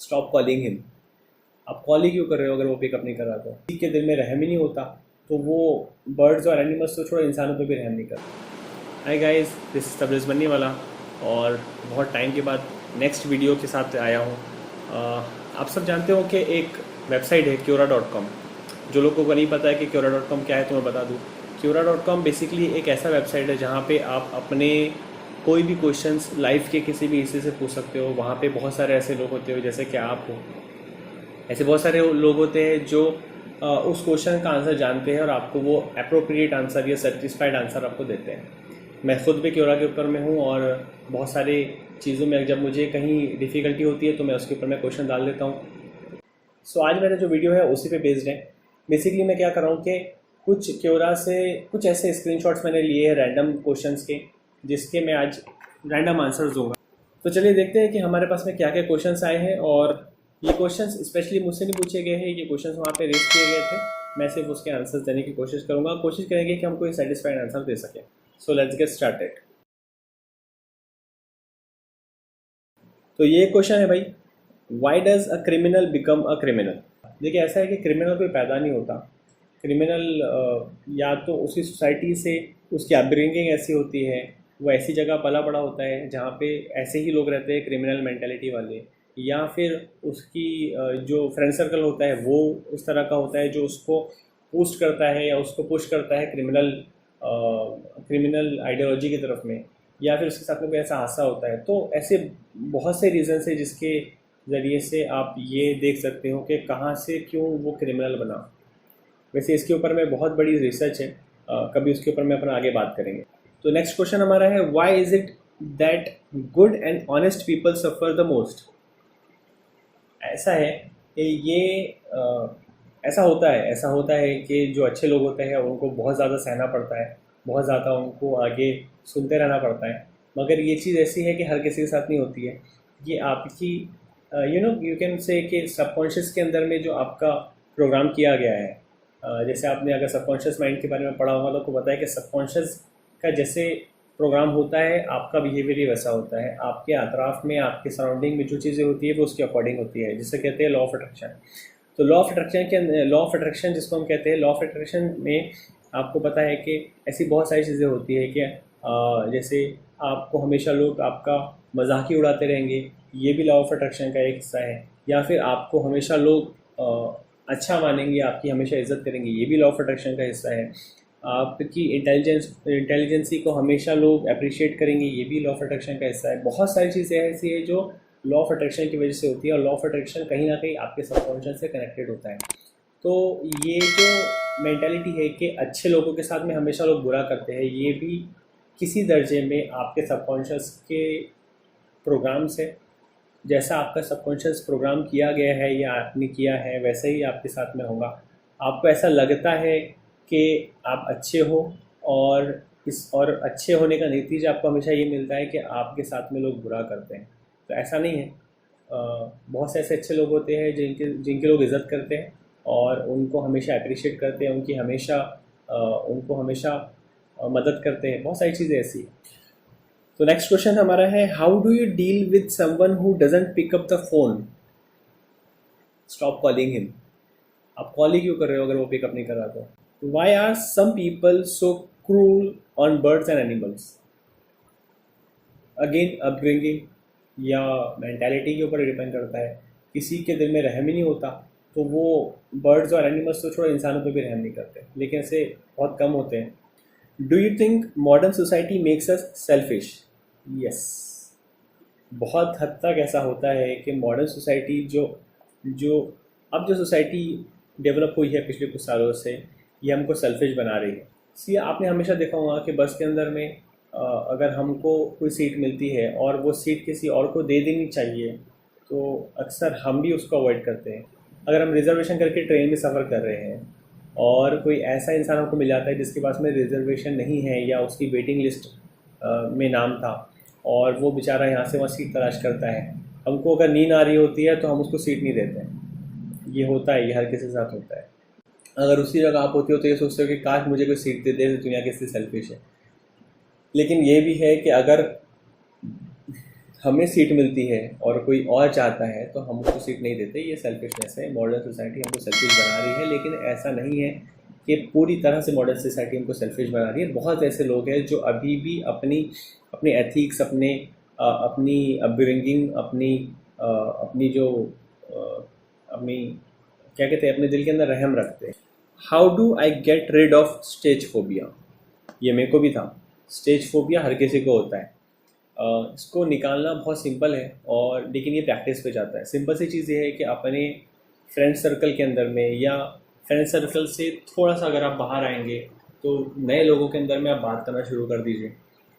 Stop calling him. आप call ही क्यों कर रहे हो अगर वो पिकअप नहीं कर रहा? तो किसी के दिल में रहम ही नहीं होता, तो वो बर्ड्स और एनिमल्स तो छोड़ो, इंसानों पे भी रहम नहीं करता। Hi guys, this is Tabrez बनने वाला, और बहुत टाइम के बाद नेक्स्ट वीडियो के साथ आया हूँ। आप सब जानते हो कि एक वेबसाइट है Quora.com। जो लोगों को नहीं पता है कि Quora.com क्या है तो मैं बता दूँ। Quora.com बेसिकली एक ऐसा वेबसाइट है जहाँ पे आप अपने कोई भी क्वेश्चंस लाइफ के किसी भी हिस्से से पूछ सकते हो। वहाँ पे बहुत सारे ऐसे लोग होते हो जैसे कि आप हो, ऐसे बहुत सारे लोग होते हैं जो उस क्वेश्चन का आंसर जानते हैं और आपको वो अप्रोप्रिएट आंसर या सेटिस्फाइड आंसर आपको देते हैं। मैं खुद भी क्योरा के ऊपर में हूँ, और बहुत सारी चीज़ों में जब मुझे कहीं डिफ़िकल्टी होती है तो मैं उसके ऊपर मैं क्वेश्चन डाल देता हूँ। सो आज मेरा जो वीडियो है उसी पे बेस्ड है। बेसिकली मैं क्या कर रहा हूँ कि कुछ क्योरा से कुछ ऐसे स्क्रीनशॉट्स मैंने लिए हैं रैंडम क्वेश्चंस के, जिसके मैं आज रैंडम आंसर्स दूंगा। तो चलिए देखते हैं कि हमारे पास में क्या क्या क्वेश्चंस आए हैं। और ये क्वेश्चंस स्पेशली मुझसे नहीं पूछे गए हैं, ये क्वेश्चंस वहाँ पे रेज किए गए थे। मैं सिर्फ उसके आंसर्स देने की कोशिश करूँगा, कोशिश करेंगे कि हम कोई सेटिस्फाइड आंसर दे सकें। So let's get started. तो ये क्वेश्चन है भाई, why does a criminal become a criminal? देखिए, ऐसा है कि क्रिमिनल कोई पैदा नहीं होता। क्रिमिनल या तो उसकी सोसाइटी से उसकी अपब्रिंगिंग ऐसी होती है, वो ऐसी जगह पला बड़ा होता है जहाँ पे ऐसे ही लोग रहते हैं क्रिमिनल मेंटेलिटी वाले, या फिर उसकी जो फ्रेंड सर्कल होता है वो उस तरह का होता है जो उसको बूस्ट करता है या उसको पुश करता है क्रिमिनल आइडियोलॉजी की तरफ में, या फिर उसके साथ में कोई ऐसा हादसा होता है। तो ऐसे बहुत से रीज़न्स है जिसके ज़रिए से आप ये देख सकते हो कि कहाँ से क्यों वो क्रिमिनल बना। वैसे इसके ऊपर में बहुत बड़ी रिसर्च है, कभी उसके ऊपर में अपना आगे बात करेंगे। तो नेक्स्ट क्वेश्चन हमारा है, why is it that good and honest people suffer the most? ऐसा है कि ऐसा होता है कि जो अच्छे लोग होते हैं उनको बहुत ज़्यादा सहना पड़ता है, बहुत ज़्यादा उनको आगे सुनते रहना पड़ता है। मगर ये चीज़ ऐसी है कि हर किसी के साथ नहीं होती है। ये आपकी यू कैन से कि सबकॉन्शियस के अंदर में जो आपका प्रोग्राम किया गया है। जैसे आपने अगर सबकॉन्शियस माइंड के बारे में पढ़ा होगा तो आपको पता है कि सबकॉन्शियस का जैसे प्रोग्राम होता है, आपका बिहेवियर ही वैसा होता है। आपके अतराफ में, आपके सराउंडिंग में जो चीज़ें होती है वो उसके अकॉर्डिंग होती है, जिसे कहते हैं लॉ ऑफ अट्रैक्शन। तो लॉ ऑफ अट्रैक्शन जिसको हम कहते हैं, लॉ ऑफ अट्रैक्शन में आपको पता है कि ऐसी बहुत सारी चीज़ें होती है कि जैसे आपको हमेशा लोग आपका मजाक ही उड़ाते रहेंगे, ये भी लॉ ऑफ अट्रैक्शन का एक हिस्सा है। या फिर आपको हमेशा लोग अच्छा मानेंगे, आपकी हमेशा इज्जत करेंगे, ये भी लॉ ऑफ अट्रैक्शन का हिस्सा है। आपकी इंटेलिजेंसी को हमेशा लोग अप्रिशिएट करेंगे, ये भी लॉ ऑफ अट्रैक्शन का हिस्सा है। बहुत सारी चीज़ें ऐसी है जो लॉ ऑफ अट्रैक्शन की वजह से होती है, और लॉ ऑफ अट्रैक्शन कहीं ना कहीं आपके सबकॉन्शियस से कनेक्टेड होता है। तो ये जो मेंटालिटी है कि अच्छे लोगों के साथ में हमेशा लोग बुरा करते हैं, ये भी किसी दर्जे में आपके सबकॉन्शियस के प्रोग्राम से, जैसा आपका सबकॉन्शियस प्रोग्राम किया गया है या आपने किया है वैसे ही आपके साथ में होगा। आपको ऐसा लगता है कि आप अच्छे हो, और अच्छे होने का नतीजा आपको हमेशा ये मिलता है कि आपके साथ में लोग बुरा करते हैं। तो ऐसा नहीं है। बहुत से ऐसे अच्छे लोग होते हैं जिनके लोग इज़्ज़त करते हैं और उनको हमेशा अप्रिशिएट करते हैं, उनको हमेशा मदद करते हैं। बहुत सारी चीज़ें ऐसी हैं। तो नेक्स्ट क्वेश्चन हमारा है, how do you deal with someone who doesn't pick up the phone? Stop calling him. आप कॉल ही क्यों कर रहे हो अगर वो पिकअप नहीं कर रहा? तो why are some people so cruel on birds and animals? Again upbringing या मेंटालिटी के ऊपर डिपेंड करता है। किसी के दिल में रहम ही नहीं होता, तो वो बर्ड्स और एनिमल्स तो छोड़ो, इंसानों पे भी रहम नहीं करते, लेकिन ऐसे बहुत कम होते हैं। Do you think modern society makes us selfish? Yes, बहुत हद तक ऐसा होता है कि मॉडर्न सोसाइटी जो जो अब जो सोसाइटी डेवलप हुई है पिछले कुछ सालों से, ये हमको सेल्फिश बना रही है। सी आपने हमेशा देखा होगा कि बस के अंदर में अगर हमको कोई सीट मिलती है और वो सीट किसी और को दे देनी चाहिए, तो अक्सर हम भी उसको अवॉइड करते हैं। अगर हम रिजर्वेशन करके ट्रेन में सफ़र कर रहे हैं और कोई ऐसा इंसान हमको मिल जाता है जिसके पास में रिजर्वेशन नहीं है या उसकी वेटिंग लिस्ट में नाम था, और वो बेचारा यहाँ से वहाँ सीट तलाश करता है, हमको अगर नींद आ रही होती है तो हम उसको सीट नहीं देते हैं। ये होता है, ये हर किसी के साथ होता है। अगर उसी जगह आप होती हो तो ये सोचते हो कि काश मुझे कोई सीट दे दे, दुनिया कितनी सेल्फिश है। लेकिन ये भी है कि अगर हमें सीट मिलती है और कोई और चाहता है तो हम उसको सीट नहीं देते, ये सेल्फिशनेस है। मॉडर्न सोसाइटी हमको सेल्फिश बना रही है, लेकिन ऐसा नहीं है कि पूरी तरह से मॉडर्न सोसाइटी हमको सेल्फिश बना रही है। बहुत ऐसे लोग हैं जो अभी भी अपने एथिक्स, अपनी अपब्रिंगिंग, अपनी जो अपनी क्या कहते हैं, अपने दिल के अंदर रहम रखते हैं। How do I get rid of stage phobia? ये मेरे को भी था। स्टेज फोबिया हर किसी को होता है। इसको निकालना बहुत सिंपल है, और लेकिन ये प्रैक्टिस पे जाता है। सिंपल सी चीज़ ये है कि अपने फ्रेंड सर्कल के अंदर में, या फ्रेंड सर्कल से थोड़ा सा अगर आप बाहर आएंगे तो नए लोगों के अंदर में आप बात करना शुरू कर दीजिए।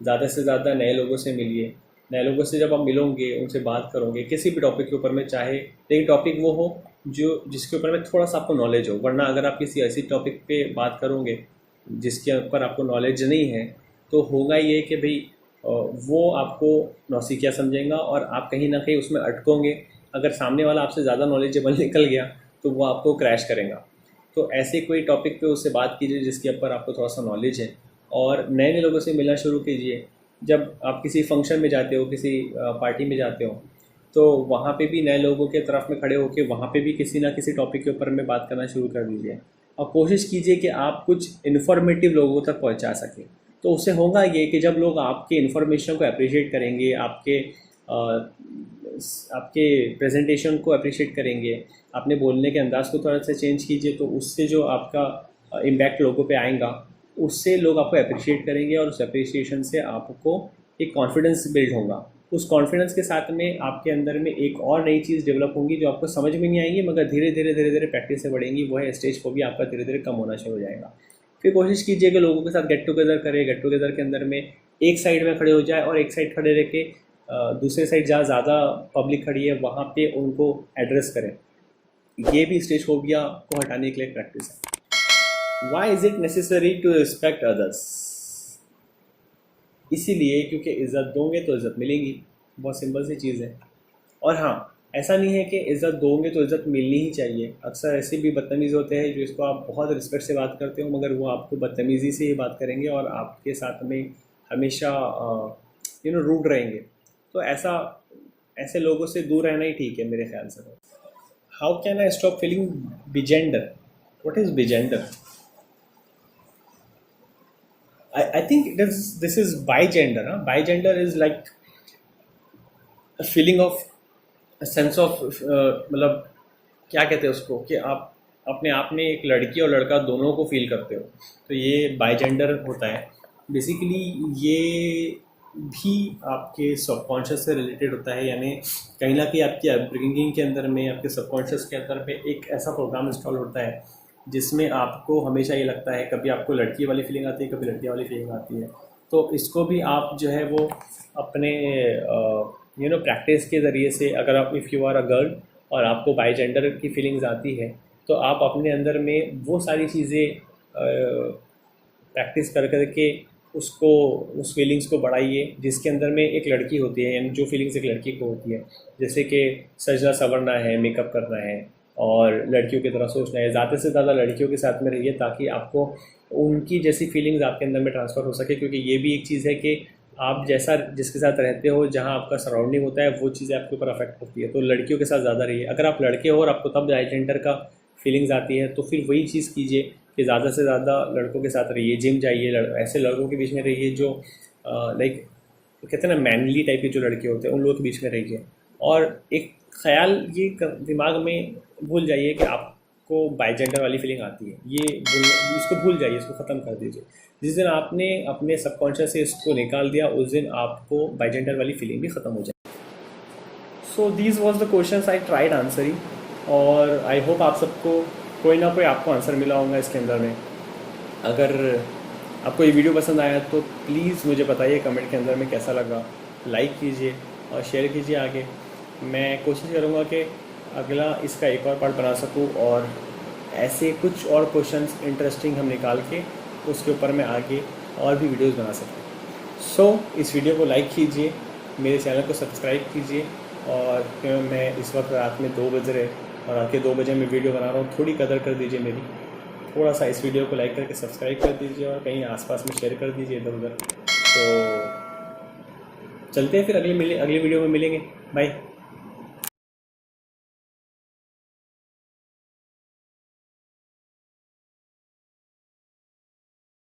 ज़्यादा से ज़्यादा नए लोगों से मिलिए। नए लोगों से जब आप मिलोगे, उनसे बात करोगे किसी भी टॉपिक के ऊपर में, चाहे लेकिन टॉपिक वो हो जिसके ऊपर में थोड़ा सा आपको नॉलेज हो। वरना अगर आप किसी ऐसी टॉपिक पे बात करोगे जिसके ऊपर आपको नॉलेज नहीं है, तो होगा ये कि भाई वो आपको नौसिखिया समझेगा और आप कहीं ना कहीं उसमें अटकोगे। अगर सामने वाला आपसे ज़्यादा नॉलेजेबल निकल गया तो वो आपको क्रैश करेगा। तो ऐसे कोई टॉपिक पे उससे बात कीजिए जिसके ऊपर आपको थोड़ा सा नॉलेज है, और नए नए लोगों से मिलना शुरू कीजिए। जब आप किसी फंक्शन में जाते हो, किसी पार्टी में जाते हो, तो वहाँ पे भी नए लोगों के तरफ में खड़े होकर वहाँ पे भी किसी ना किसी टॉपिक के ऊपर में बात करना शुरू कर दीजिए, और कोशिश कीजिए कि आप कुछ इन्फॉर्मेटिव लोगों तक पहुँचा सकें। तो उससे होगा ये कि जब लोग आपके इन्फॉर्मेशन को अप्रिशिएट करेंगे, आपके प्रेजेंटेशन को अप्रिशिएट करेंगे, अपने बोलने के अंदाज को थोड़ा सा चेंज कीजिए, तो उससे जो आपका इम्पैक्ट लोगों पे आएगा, उससे लोग आपको अप्रिशिएट करेंगे, और उस अप्रिशिएशन से आपको एक कॉन्फिडेंस बिल्ड होगा। उस कॉन्फिडेंस के साथ में आपके अंदर में एक और नई चीज़ डेवलप होंगी जो आपको समझ में नहीं आएंगी, मगर धीरे धीरे प्रैक्टिस से बढ़ेंगी। वो है स्टेज को भी आपका धीरे धीरे कम होना शुरू हो जाएगा। फिर कोशिश कीजिए कि लोगों के साथ गेट टुगेदर करें। गेट टुगेदर के अंदर में एक साइड में खड़े हो जाए, और एक साइड खड़े रह के दूसरे साइड जहाँ ज़्यादा पब्लिक खड़ी है वहाँ पे उनको एड्रेस करें। ये भी स्टेज फोबिया को हटाने के लिए प्रैक्टिस है। Why is it necessary to respect others? इसीलिए क्योंकि इज़्ज़त दोगे तो इज़्ज़त मिलेगी। बहुत सिंपल सी चीज़ है। और हाँ, ऐसा नहीं है कि इज़्ज़त दोगे तो इज़्ज़त मिलनी ही चाहिए। अक्सर ऐसे भी बदतमीज़ होते हैं जो इसको आप बहुत रिस्पेक्ट से बात करते हो, मगर वो आपको बदतमीज़ी से ही बात करेंगे और आपके साथ में हमेशा रूड रहेंगे। तो ऐसे लोगों से दूर रहना ही ठीक है मेरे ख्याल से। How can I stop feeling bigender? What is bigender? I think this is bigender. Bigender is like a feeling of a sense of मतलब क्या कहते हैं उसको, कि आप अपने आप में एक लड़की और लड़का दोनों को फील करते हो, तो ये बाइजेंडर होता है। बेसिकली ये भी आपके सबकॉन्शियस से रिलेटेड होता है, यानी कहीं ना कहीं आपकी अपब्रिंगिंग के अंदर में, आपके सबकॉन्शियस के अंदर में एक ऐसा प्रोग्राम इंस्टॉल होता है जिसमें आपको हमेशा ये लगता है, कभी आपको लड़की वाली फीलिंग आती है, कभी लड़की वाली फीलिंग आती है। तो इसको भी आप जो है वो अपने प्रैक्टिस के ज़रिए से, अगर आप if you are a girl और आपको बाइजेंडर की फीलिंग्स आती है, तो आप अपने अंदर में वो सारी चीज़ें प्रैक्टिस कर करके उस फीलिंग्स को बढ़ाइए जिसके अंदर में एक लड़की होती है, यानी जो फीलिंग्स एक लड़की को होती है, जैसे कि सजना संवरना है, मेकअप करना है और लड़कियों की तरह सोचना है। ज़्यादा से ज़्यादा लड़कियों के साथ में रहिए ताकि आपको उनकी जैसी फीलिंग्स आपके अंदर में ट्रांसफ़र हो सके, क्योंकि ये भी एक चीज़ है कि आप जैसा जिसके साथ रहते हो, जहाँ आपका सराउंडिंग होता है, वो चीज़ें आपके ऊपर अफेक्ट होती है। तो लड़कियों के साथ ज़्यादा रहिए। अगर आप लड़के हो और आपको तब बाइजेंडर का फीलिंग्स आती है, तो फिर वही चीज़ कीजिए कि ज़्यादा से ज़्यादा लड़कों के साथ रहिए, जिम जाइए, ऐसे लड़कों के बीच में रहिए जो लाइक कहते हैं ना मैनली टाइप के जो लड़के होते हैं, उन लोगों के बीच में रहिए। और एक ख्याल ये दिमाग में भूल जाइए कि आपको बाइजेंडर वाली फीलिंग आती है, इसको भूल जाइए, इसको ख़त्म कर दीजिए। जिस दिन आपने अपने सबकॉन्शियस से इसको निकाल दिया, उस दिन आपको बाइजेंडर वाली फीलिंग भी ख़त्म हो जाए। So these was the questions I tried answering, और आई होप आप सबको कोई ना कोई आपको आंसर मिला होगा इसके अंदर में। अगर आपको ये वीडियो पसंद आया तो प्लीज़ मुझे बताइए कमेंट के अंदर में कैसा लगा। लाइक कीजिए और शेयर कीजिए आगे। मैं कोशिश करूँगा कि अगला इसका एक और पार्ट बना सकूँ, और ऐसे कुछ और क्वेश्चंस इंटरेस्टिंग हम निकाल के उसके ऊपर मैं आगे और भी वीडियोस बना सकूँ। सो इस वीडियो को लाइक कीजिए, मेरे चैनल को सब्सक्राइब कीजिए, और मैं इस वक्त रात में 2 बज रहे और रात के 2 बजे मैं वीडियो बना रहा हूँ, थोड़ी कदर कर दीजिए मेरी। थोड़ा सा इस वीडियो को लाइक करके सब्सक्राइब कर दीजिए और कहीं आसपास में शेयर कर दीजिए इधर उधर। तो चलते हैं फिर, अगले वीडियो में मिलेंगे। बाय।